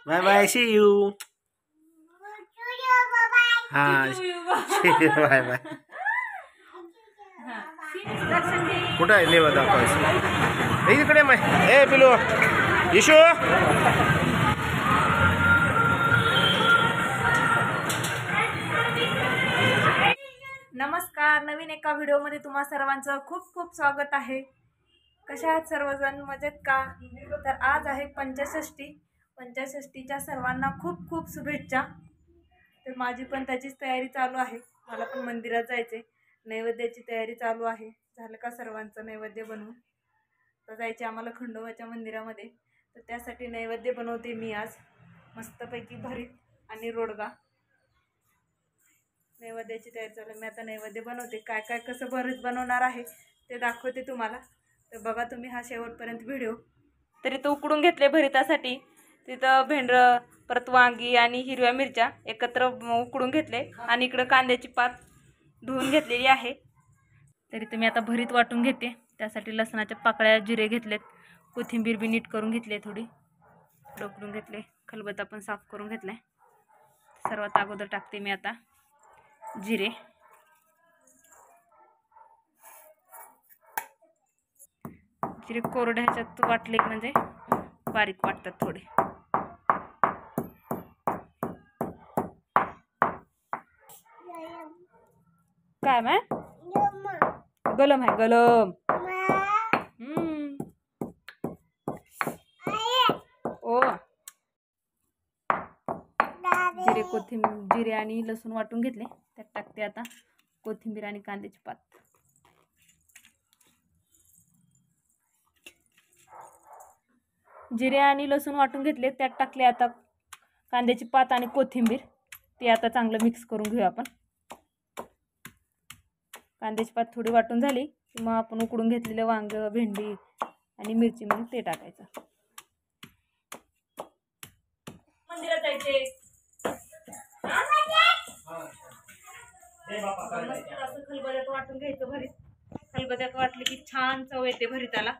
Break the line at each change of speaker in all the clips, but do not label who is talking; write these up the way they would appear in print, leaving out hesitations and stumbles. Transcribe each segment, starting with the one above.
Bye bye see you. हा bye bye. कुठं आहे नेवा दाखवायचं इकडे माय. ए पिलू येशू.
नमस्कार. नवीन एका व्हिडिओमध्ये तुम्हा सर्वांचं खूप खूप स्वागत आहे. कशा आहात सर्वजण? मजेत का? तर आज आहे पंचषष्ठी. पंचषष्ठीच्या सर्वांना खूप खूप शुभेच्छा. तर माझी पण त्याचीच तयारी चालू आहे. मला पण मंदिरात जायचे. नैवेद्याची तयारी चालू आहे. झालं का सर्वांचं नैवेद्य बनवून? तर जायचे आम्हाला खंडोबाच्या मंदिरामध्ये. तर त्यासाठी नैवेद्य बनवते मी आज. मस्तपैकी भरीत आणि रोडगा. नैवेद्याची तयारी चालू. मी आता नैवेद्य बनवते. काय काय कसं भरीत बनवणार आहे ते दाखवते तुम्हाला. तर बघा तुम्ही हा शेवटपर्यंत व्हिडिओ. तरी तो उकडून घेतले भरितासाठी. तिथं भेंडरं, परत वांगी आणि हिरव्या मिरच्या एकत्र उकडून घेतले आणि इकडं कांद्याची पात धुवून घेतलेली आहे. तरी तुम्ही आता भरीत वाटून घेते. त्यासाठी लसणाच्या पाकळ्या, जिरे घेतलेत, कोथिंबीर बी नीट करून घेतली थोडी, उकडून घेतले, खलबत्ता पण साफ करून घेतलाय. सर्वात अगोदर टाकते मी आता जिरे. जिरे कोरडे ह्याच्यात वाटले म्हणजे बारीक वाटतात थोडे. काय माय? गलम आहे गलम. ओ जिरे आणि लसूण वाटून घेतले. त्यात टाकते आता कोथिंबीर आणि कांद्याची पात. जिरे आणि लसूण वाटून घेतले. त्यात टाकले आता कांद्याची पात आणि कोथिंबीर. ते आता चांगलं मिक्स करून घेऊ आपण. कांद्याची पात थोडी वाटून झाली की मग आपण उकडून घेतलेलं वांग, भेंडी आणि मिरची मग ते टाकायचं. मंदिरात जायचे. असं खलबत्यात वाटून घ्यायचं भरीत. खलबत्यात वाटले की छान चव येते भरीताला.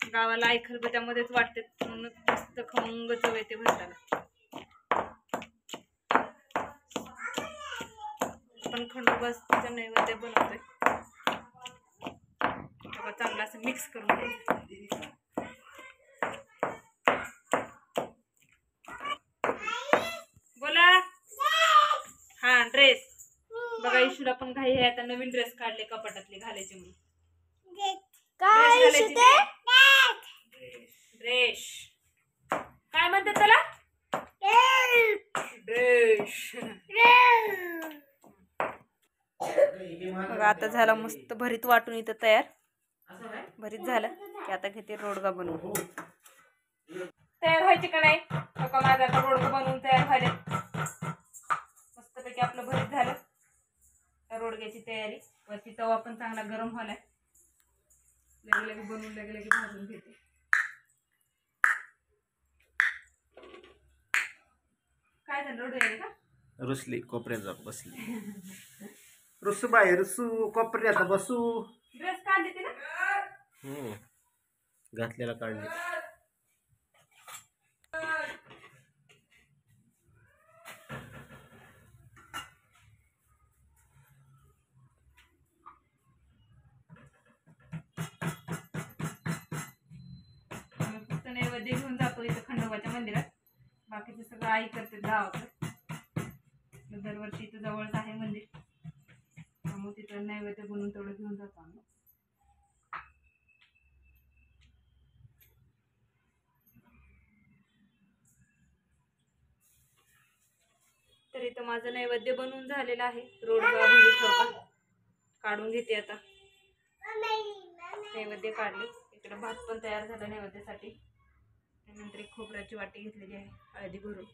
गावाला आई खलबत्यामध्येच वाटते म्हणून मस्त खमंग चव येते भरीताला. आपण खंडोबाचा नैवेद्य बनवतोय. चांगला असं मिक्स करून घ्यायचं. बोला. हा ड्रेस बघा. इशूला पण घाई आहे. आता नवीन ड्रेस काढले कपाटातले घालायचे म्हणून. ड्रेस काय म्हणतात त्याला? ड्रेस. बघा आता झाला मस्त भरीत वाटून इथं तयार. भरीत झालं की आता घेते रोडगा बनवून. तयार व्हायचे का नाही? बघा माझा आता रोडगा बनवून तयार झाले. मस्तपैकी आपलं भरीत झालं. रोडग्याची तयारी. वरती तवा पण चांगला गरम व्हायलाय. लगे बनवून लगे भाजून घेते. काय झालं? रोडगे का
रुसली कोपऱ्यात बसली. रुसू बाई रुसू कोपऱ्यात बसू.
ड्रेस काढले ते ना
घातलेला काढले.
फक्त नैवेद्य घेऊन जातो इथं खंडोबाच्या मंदिरात. बाकीचं सगळं आई करते गावाकडे. दरवर्षी इथं जवळच आहे मंदिर, त्यामुळे तिथं नैवेद्य बनवून तेवढं घेऊन जातो आम्ही. तर इथं माझं नैवेद्य बनवून झालेलं आहे. रोडगा भरीत काढून घेते आता. नैवेद्य काढले. इकडे भात पण तयार झाला नैवेद्यासाठी. त्यानंतर एक खोबऱ्याची वाटी घेतलेली आहे हळदी भरून.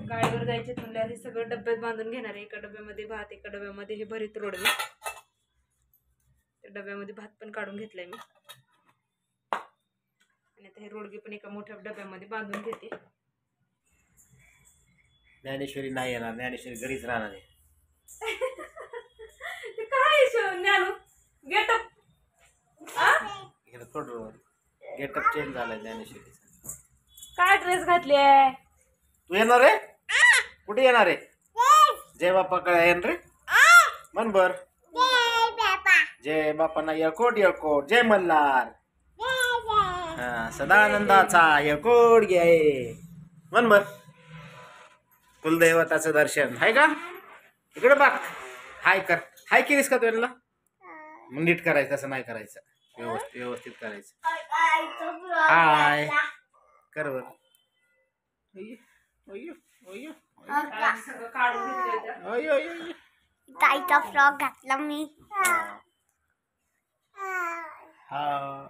गाडीवर जायचे म्हणल्यावर हे सगळं डब्यात बांधून घेणार आहे. एका डब्यामध्ये भात, एका डब्यामध्ये हे भरीत रोडगे. त्या डब्यामध्ये भात पण काढून घेतलाय मी. आणि आता हे रोडगे पण एका मोठ्या डब्यामध्ये बांधून घेते.
ज्ञानेश्वरी नाही येणार. ज्ञानेश्वरी घरीच राहणार आहे.
काय ज्ञानू गेटअप
थोडं गेटअप चेंज झालाय ज्ञानेश्वरीचा.
काय ड्रेस घातली आहे?
तू येणार रे? कुठे येणार रे? जय बाप्पा काय येणार रे? मन बर. जय बाप्पा यळकोट यळकोट जय मल्हार. हा सदानंदाचा यळकोट घे मन बर. कुलदैवताचं दर्शन आहे का? इकडे बघ. हाय कर. हाय केलीस का तू यांना? मग नीट करायचं, तसं नाही करायचं. व्यवस्थित करायचं. हाय कर बर.
ताईचा फ्रॉक घातला मी.
हा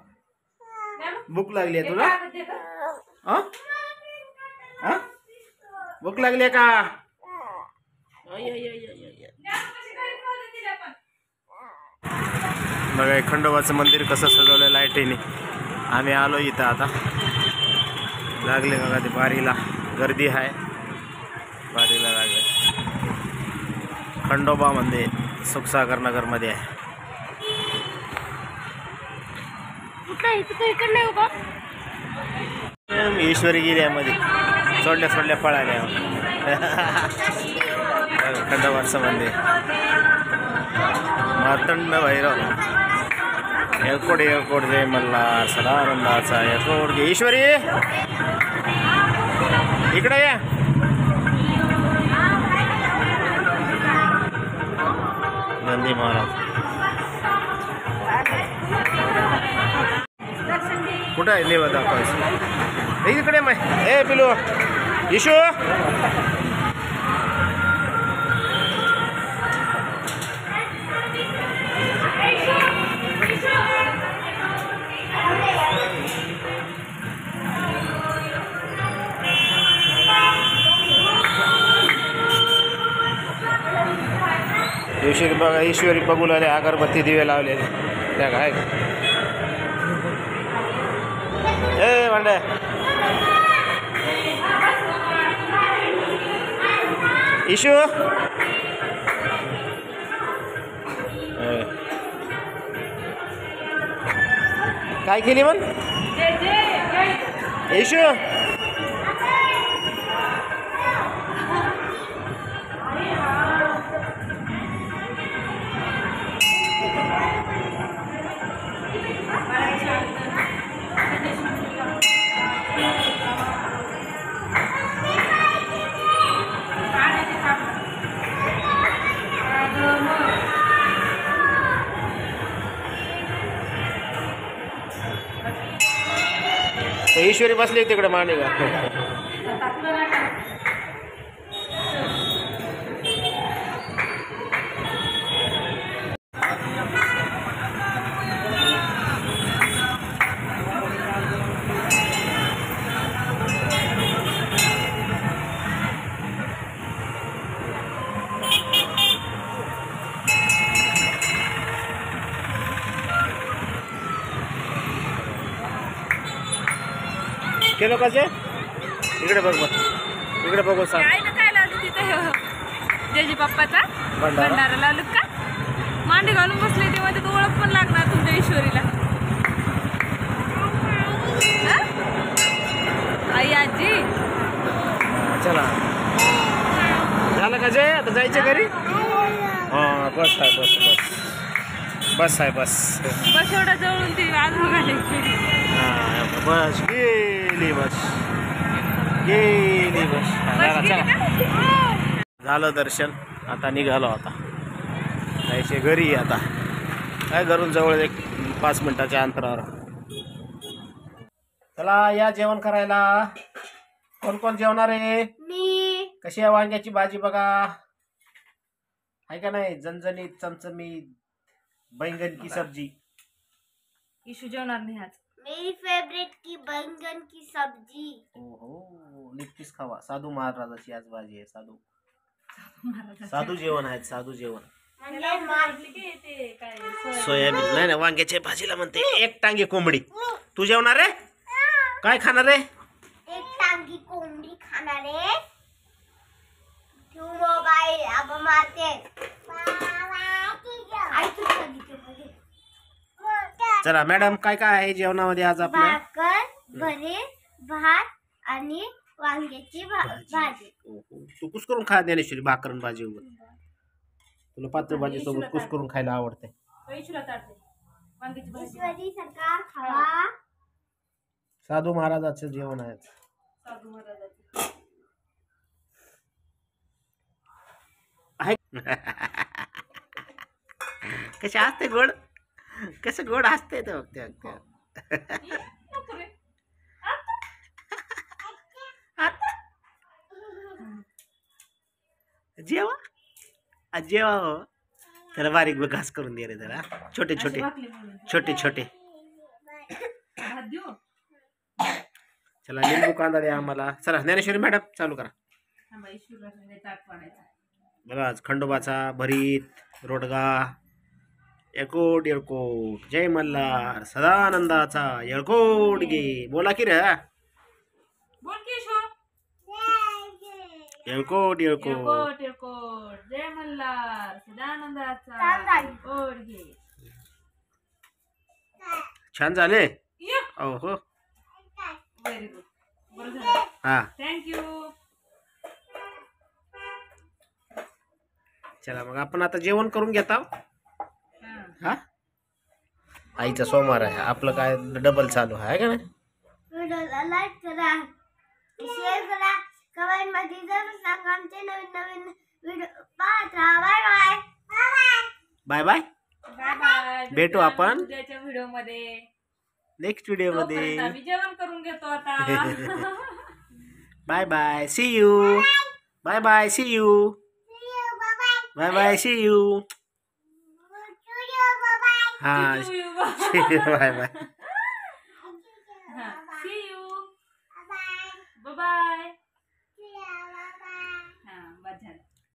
भूक लागली आहे तुला? भूक लागली आहे का? बघा खंडोबाचं मंदिर कसं सजवलं लाईटीने. आम्ही आलो इथं आता. लागले बघा ते बारीला गर्दी आहे. बारीला लागले. खंडोबा मंदिर सुखसागर नगर मध्ये आहे. ईश्वरी गिऱ्यामध्ये सोडल्या पळाल्या. खंडोबाचं मंदिर. मार्तंड भैरव यळकोट जय मल्हार सदानंदाचा यळकोट घे. ईश्वरी इकडे या. नंदी महाराज कुठं आहे? लेवा दाखवायचं इकडे. ए पिलू इशू बघा. ईश्वरी बघू लागले. अगरबत्ती दिवे लावलेले त्या काय. ए भांड्या इशू काय केली म्हण इशू? ईश्वरी बसली तिकडे मांडी का. केलं कसे? इकडे बघ बघ. इकडे बघू सांग.
काय लावलं तिथं? जेजी पप्पाचा भंडारा लावलं का? मांडी घालून बसले तेव्हा तिथं ओळख पण लागणार तुमच्या ईश्वरीला. आई आजी
चला झालं का जय? आता जायचं घरी. हा बस आहे बस बस बस आहे बस.
बस एवढ्या जवळून ती आजू घालायची.
हा बस गेली बस गेली बस. चला झालं दर्शन. आता निघालो. आता जायचे घरी. आता काय घरून जवळ एक 5 मिनिटाच्या अंतरावर. चला या जेवण करायला. कोण कोण जेवणार आहे?
मी.
कशी आहे वांग्याची भाजी बघा. आहे का नाही? झणझणीत चमचमीत बैंगन की सब्जी.
इशू जेवणार नाही आज.
मेरी फेवरेट की बैंगन की सब्जी.
ओहो नक्कीच खावा. साधू महाराजाची आज भाजी आहे. साधू जेवण आहे. साधू जेवण. सोयाबीन नाही ना वांग्याच्या भाजीला म्हणते. एक टांगी कोंबडी. तू जेवणार आहे? काय खाणार आहे?
एक टांगी कोंबडी खाणार आहे. तू मोबाईल अब मारते.
चला मॅडम काय काय आहे जेवणामध्ये आज आपल्या?
भाकर, भरे, भात आणि वांग्याची भाजी.
तू कुस करून खा ज्ञानेश्वरी भाकर आणि भाजी उगत तुला पातळ भाजी सोबत कुस करून खायला आवडते.
पैशूला ताटते वांग्याची भाजी.
ईश्वरी सरकार खावा.
साधू महाराजाचं जेवण आहे.
साधू महाराजाची.
कसे असते गोड कसं गोड असते ते बघते
नको रे.
जेवा जेवा हो त्याला बारीक घास करून दे रे त्याला छोटे छोटे
भाकली म्हणून.
छोटे छोटे.
भात देऊ.
चला लिंबू कांदा द्या आम्हाला. चला ज्ञानेश्वरी मॅडम चालू करा.
थांबा ईश्वरला ताट पाडायचा.
बघा आज खंडोबाचा भरीत रोडगा येळकोट येळकोट जय मल्हार सदानंदाचा येळकोट गे बोला की रे
बोल की ईश्वर.
येळकोट येळकोट.
येळकोट येळकोट जय मल्हार सदानंदाचा
छान झाली.
येळकोट घे.
छान झाले
ये.
हो
व्हेरी गुड. बरं झालं.
हा
थँक्यू.
चला मग आपण आता जेवण करून घेता. हा आईचा सोमवार आहे आपलं काय डबल चालू आहे का नाही.
व्हिडिओला लाईक करा, शेअर करा, कमेंट मध्ये जरूर सांगा. आमचे नवीन नवीन व्हिडिओ पाहत राहा. Bye bye.
Bye bye
bye bye.
भेटू आपण
उद्याच्या व्हिडिओ मध्ये.
नेक्स्ट व्हिडिओ मध्ये.
तोपर्यंत आम्ही जेवण करून घेतो आता.
Bye bye see you. Bye bye see you. Bye bye see you. हा
See you.
Bye bye.
See you.